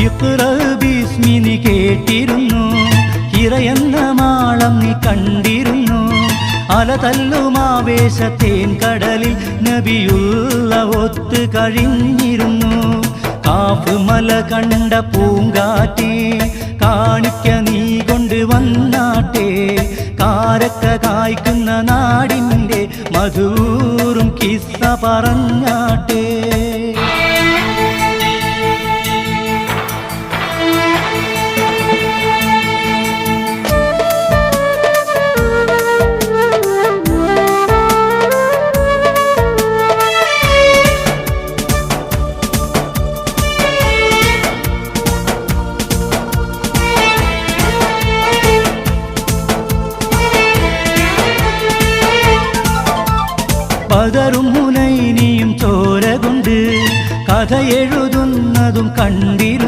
ഇഖ്റ ബിസ്മി നീ കേട്ടിരുന്നു, ഹിറയെന്ന മാളം നീ കണ്ടിരുന്നു. അലതല്ലുമാവേശത്തേൻ കടലിൽ നബിയുള്ള ഒത്തു കഴിഞ്ഞിരുന്നു. കാഫ് മല കണ്ട പൂങ്കാറ്റേ കാണിക്ക നീ കൊണ്ടുവന്നാട്ടെ, കാരക്ക കായ്ക്കുന്ന നാടിൻ്റെ മധുറും കിസ്സ പറഞ്ഞാട്ടെ. ബദറും ഹുനൈനിയും ചോര കൊണ്ട് കഥ